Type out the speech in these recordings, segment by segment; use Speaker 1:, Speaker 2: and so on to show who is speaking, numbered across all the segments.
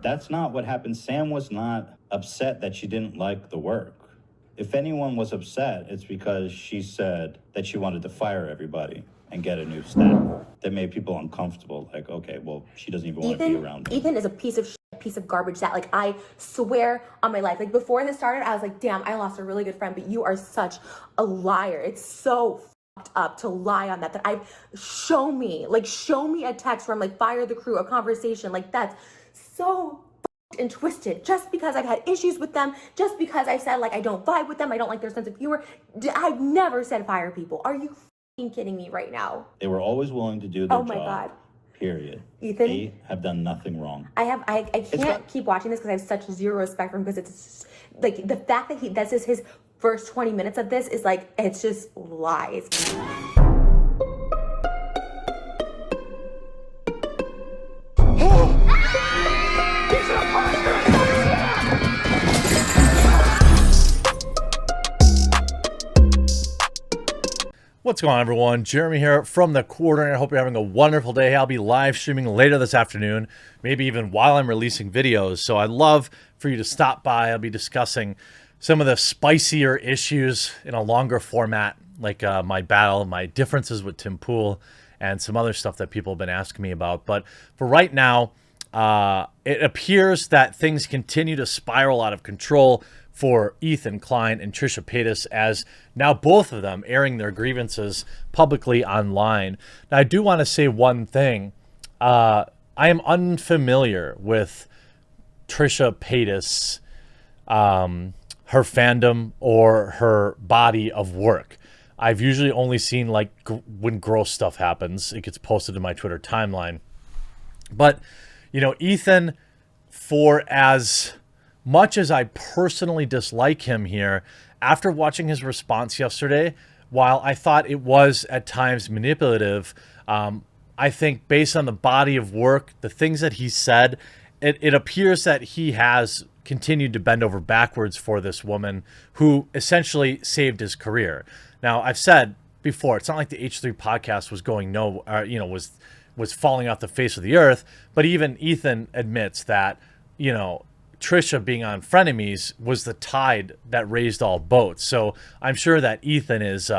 Speaker 1: That's not what happened. Sam was not upset that she didn't like the work. If anyone was upset, it's because she said that she wanted to fire everybody and get a new staff. That made people uncomfortable. Like, okay, well, she doesn't even want to be around me.
Speaker 2: Ethan is a piece of shit, piece of garbage that, like, I swear on my life, like, before this started, I was like, damn, I lost a really good friend, but you are such a liar. It's so fucked up to lie on that show me a text where I'm like, fire the crew, a conversation. Like, that's so and twisted. Just because I've had issues with them, just because I said, like, I don't vibe with them, I don't like their sense of humor, I've never said fire people. Are you fucking kidding me right now?
Speaker 1: They were always willing to do their job.
Speaker 2: Oh my God.
Speaker 1: Period.
Speaker 2: Ethan,
Speaker 1: they have done nothing wrong.
Speaker 2: I can't keep watching this because I have such zero respect for him, because it's like the fact that this is his first 20 minutes of this is like, it's just lies.
Speaker 3: What's going on, everyone? Jeremy here from the Quarter, and I hope you're having a wonderful day. I'll be live streaming later this afternoon, maybe even while I'm releasing videos. So I'd love for you to stop by. I'll be discussing some of the spicier issues in a longer format, like my differences with Tim Pool, and some other stuff that people have been asking me about. But for right now, it appears that things continue to spiral out of control for Ethan Klein and Trisha Paytas, as now both of them airing their grievances publicly online. Now, I do want to say one thing. I am unfamiliar with Trisha Paytas, her fandom, or her body of work. I've usually only seen, like, when gross stuff happens, it gets posted to my Twitter timeline. But, you know, Ethan, for as much as I personally dislike him here, after watching his response yesterday, while I thought it was at times manipulative, I think based on the body of work, the things that he said, it appears that he has continued to bend over backwards for this woman who essentially saved his career. Now, I've said before, it's not like the H3 podcast was going was falling off the face of the earth, but even Ethan admits that, you know, Trisha being on Frenemies was the tide that raised all boats. So I'm sure that Ethan is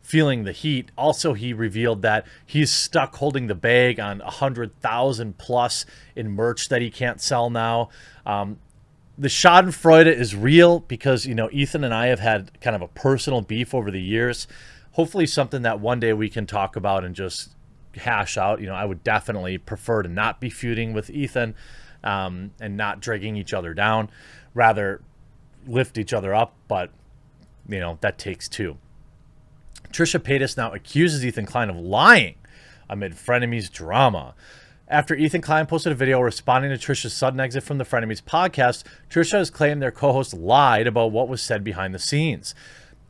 Speaker 3: feeling the heat. Also, he revealed that he's stuck holding the bag on 100,000 plus in merch that he can't sell now. The schadenfreude is real because, you know, Ethan and I have had kind of a personal beef over the years. Hopefully something that one day we can talk about and just hash out. You know, I would definitely prefer to not be feuding with Ethan, and not dragging each other down, rather lift each other up. But, you know, that takes two. Trisha Paytas now accuses Ethan Klein of lying amid Frenemies drama. After Ethan Klein posted a video responding to Trisha's sudden exit from the Frenemies podcast, Trisha has claimed their co-host lied about what was said behind the scenes.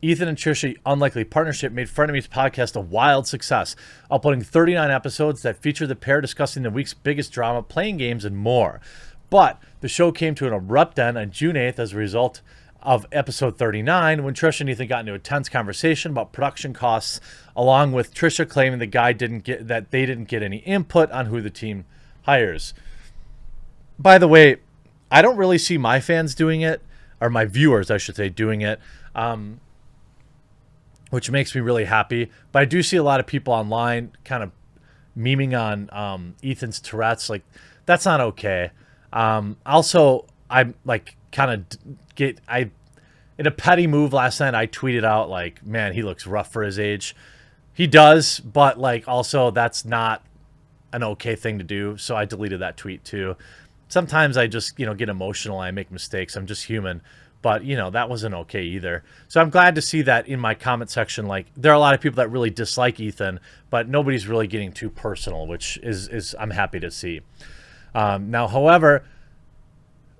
Speaker 3: Ethan and Trisha's unlikely partnership made Frenemies podcast a wild success, uploading 39 episodes that feature the pair discussing the week's biggest drama, playing games, and more. But the show came to an abrupt end on June 8th as a result of episode 39, when Trisha and Ethan got into a tense conversation about production costs, along with Trisha claiming they didn't get any input on who the team hires. By the way, I don't really see my fans doing it, or my viewers, I should say, doing it. Which makes me really happy. But I do see a lot of people online kind of memeing on Ethan's Tourette's. Like, that's not okay. Also, I'm like in a petty move last night, I tweeted out, like, man, he looks rough for his age. He does, but, like, also that's not an okay thing to do. So I deleted that tweet too. Sometimes I just, you know, get emotional. I make mistakes. I'm just human. But, you know, that wasn't okay either. So I'm glad to see that in my comment section. Like, there are a lot of people that really dislike Ethan, but nobody's really getting too personal, which is I'm happy to see. Now, however,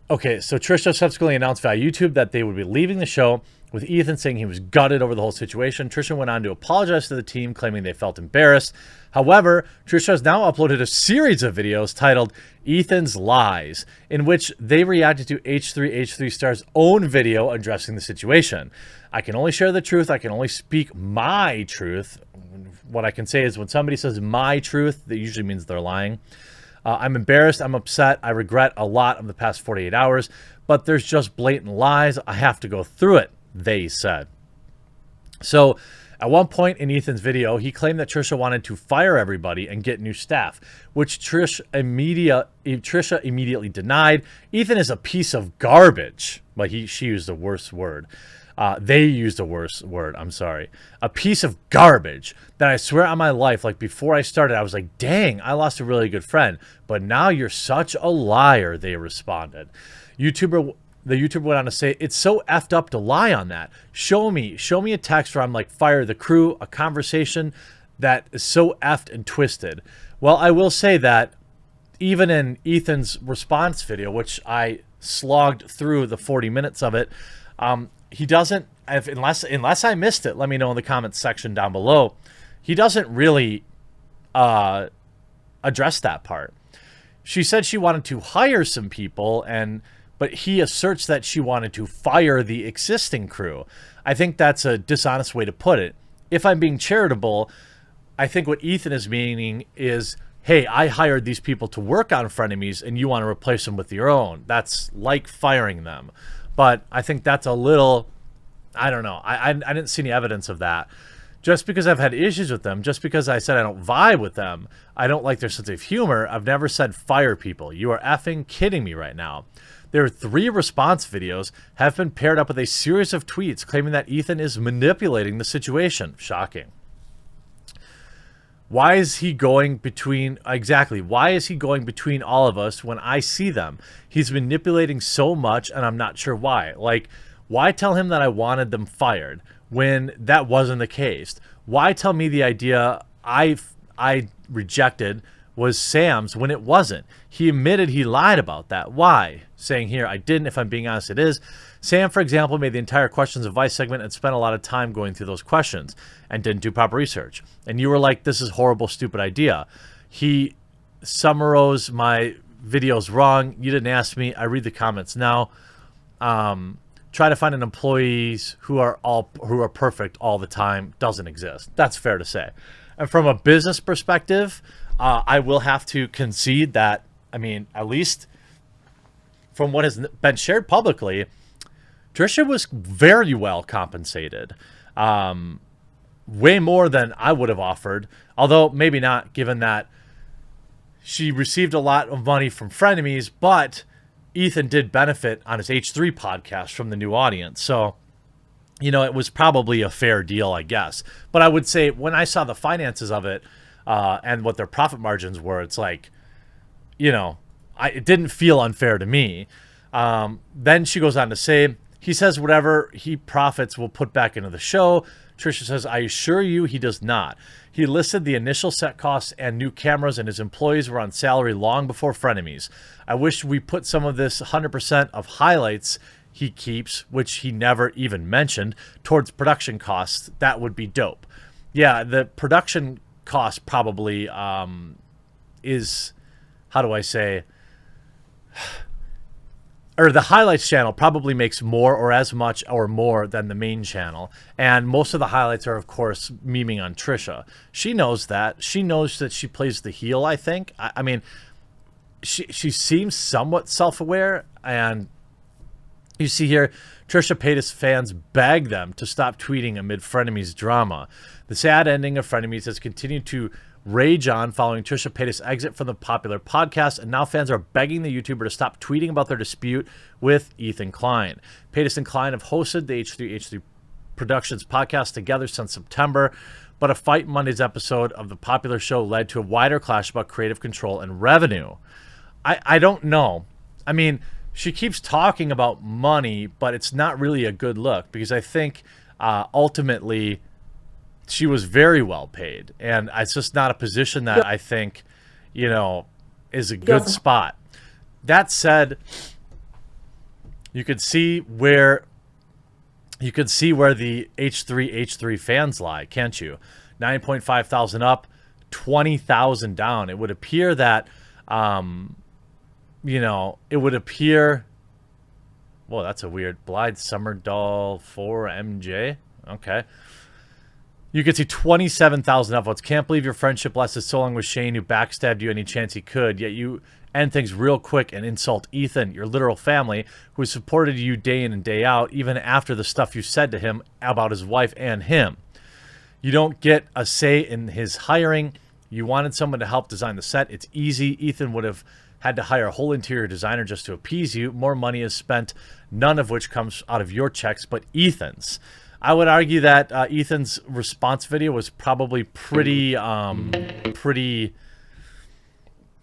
Speaker 3: okay, so Trisha subsequently announced via YouTube that they would be leaving the show, with Ethan saying he was gutted over the whole situation. Trisha went on to apologize to the team, claiming they felt embarrassed. However, Trisha has now uploaded a series of videos titled Ethan's Lies, in which they reacted to H3 Star's own video addressing the situation. I can only share the truth. I can only speak my truth. What I can say is when somebody says my truth, that usually means they're lying. I'm embarrassed. I'm upset. I regret a lot of the past 48 hours, but there's just blatant lies. I have to go through it, they said. So at one point in Ethan's video, he claimed that Trisha wanted to fire everybody and get new staff, which Trisha immediately denied. Ethan is a piece of garbage. But she used the worst word. They used a worse word. I'm sorry. A piece of garbage that I swear on my life, like before I started, I was like, dang, I lost a really good friend. But now you're such a liar, they responded. The YouTuber went on to say, it's so effed up to lie on that. Show me a text where I'm like, fire the crew, a conversation that is so effed and twisted. Well, I will say that even in Ethan's response video, which I slogged through the 40 minutes of it, he doesn't, unless I missed it, let me know in the comments section down below. He doesn't really address that part. She said she wanted to hire some people, but he asserts that she wanted to fire the existing crew. I think that's a dishonest way to put it. If I'm being charitable, I think what Ethan is meaning is, hey, I hired these people to work on Frenemies and you want to replace them with your own. That's like firing them. But I think that's a little, I don't know. I didn't see any evidence of that. Just because I've had issues with them, just because I said I don't vibe with them, I don't like their sense of humor, I've never said fire people. You are effing kidding me right now. Their 3 response videos have been paired up with a series of tweets claiming that Ethan is manipulating the situation. Shocking. Why is he going between, exactly, why is he going between all of us when I see them? He's manipulating so much and I'm not sure why. Like, why tell him that I wanted them fired when that wasn't the case? Why tell me the idea I rejected was Sam's when it wasn't? He admitted he lied about that. Why? Saying here, I didn't. If I'm being honest, it is. Sam, for example, made the entire questions advice segment and spent a lot of time going through those questions and didn't do proper research. And you were like, this is horrible, stupid idea. He summarized my videos wrong. You didn't ask me. I read the comments now. Try to find an employees who are perfect all the time. Doesn't exist. That's fair to say. And from a business perspective, I will have to concede that, I mean, at least from what has been shared publicly, Trisha was very well compensated. Way more than I would have offered, although maybe not, given that she received a lot of money from Frenemies, but Ethan did benefit on his H3 podcast from the new audience. So, you know, it was probably a fair deal, I guess. But I would say when I saw the finances of it and what their profit margins were, it's like, you know, it didn't feel unfair to me. Then she goes on to say, he says whatever he profits will put back into the show. Trisha says, I assure you he does not. He listed the initial set costs and new cameras, and his employees were on salary long before Frenemies. I wish we put some of this 100% of highlights he keeps, which he never even mentioned, towards production costs. That would be dope. Yeah, the production cost probably is, how do I say, or the highlights channel probably makes more or as much or more than the main channel. And most of the highlights are, of course, memeing on Trisha. She knows that. She knows that she plays the heel, I think. I mean, she seems somewhat self-aware. And you see here, Trisha Paytas fans beg them to stop tweeting amid Frenemies drama. The sad ending of Frenemies has continued to rage on following Trisha Paytas' exit from the popular podcast, and now fans are begging the YouTuber to stop tweeting about their dispute with Ethan Klein. Paytas and Klein have hosted the H3 Productions podcast together since September, but a fight in Monday's episode of the popular show led to a wider clash about creative control and revenue. I don't know. I mean, she keeps talking about money, but it's not really a good look, because I think ultimately she was very well paid, and it's just not a position that I think, you know, is a good spot. That said, you could see where the H3 fans lie, can't you? 9.5 thousand up, 20,000 down. It would appear that, you know, it would appear. Whoa, that's a weird Blythe Summer Doll 4 MJ. Okay. You could see 27,000 upvotes. Can't believe your friendship lasted so long with Shane, who backstabbed you any chance he could. Yet you end things real quick and insult Ethan, your literal family, who supported you day in and day out, even after the stuff you said to him about his wife and him. You don't get a say in his hiring. You wanted someone to help design the set. It's easy. Ethan would have had to hire a whole interior designer just to appease you. More money is spent, none of which comes out of your checks, but Ethan's. I would argue that Ethan's response video was probably pretty, how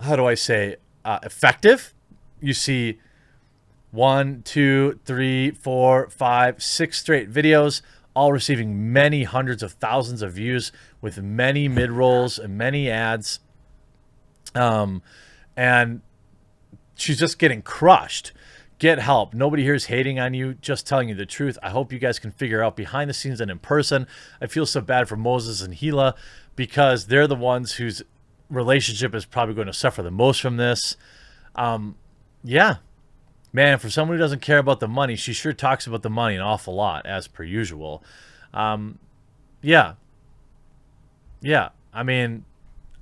Speaker 3: do I say, effective. You see 1, 2, 3, 4, 5, 6 straight videos, all receiving many hundreds of thousands of views with many mid-rolls and many ads. And she's just getting crushed. Get help. Nobody here is hating on you, just telling you the truth. I hope you guys can figure out behind the scenes and in person. I feel so bad for Moses and Gila because they're the ones whose relationship is probably going to suffer the most from this. Yeah. Man, for someone who doesn't care about the money, she sure talks about the money an awful lot, as per usual. Yeah. Yeah. I mean,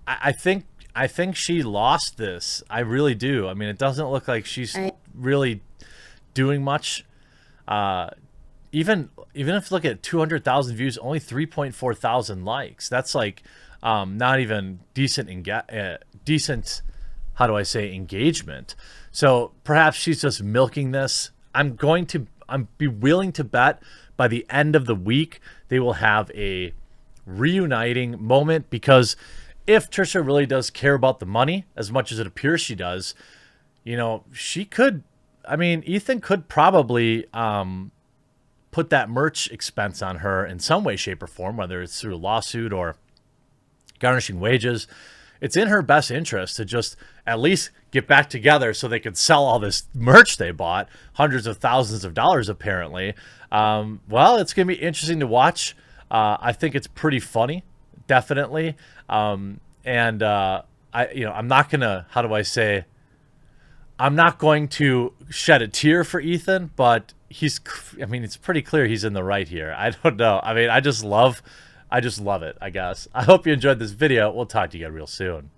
Speaker 3: I think she lost this. I really do. I mean, it doesn't look like she's really doing much. Even if you look at 200,000 views, only 3.4 thousand likes. That's like not even decent decent. How do I say engagement? So perhaps she's just milking this. I'm be willing to bet by the end of the week they will have a reuniting moment, because if Trisha really does care about the money as much as it appears she does, you know, she could, I mean, Ethan could probably put that merch expense on her in some way, shape, or form, whether it's through a lawsuit or garnishing wages. It's in her best interest to just at least get back together so they could sell all this merch they bought, hundreds of thousands of dollars apparently. Well, it's going to be interesting to watch. I think it's pretty funny, definitely. I'm not going to, how do I say, I'm not going to shed a tear for Ethan, but it's pretty clear he's in the right here. I don't know. I mean, I just love it, I guess. I hope you enjoyed this video. We'll talk to you again real soon.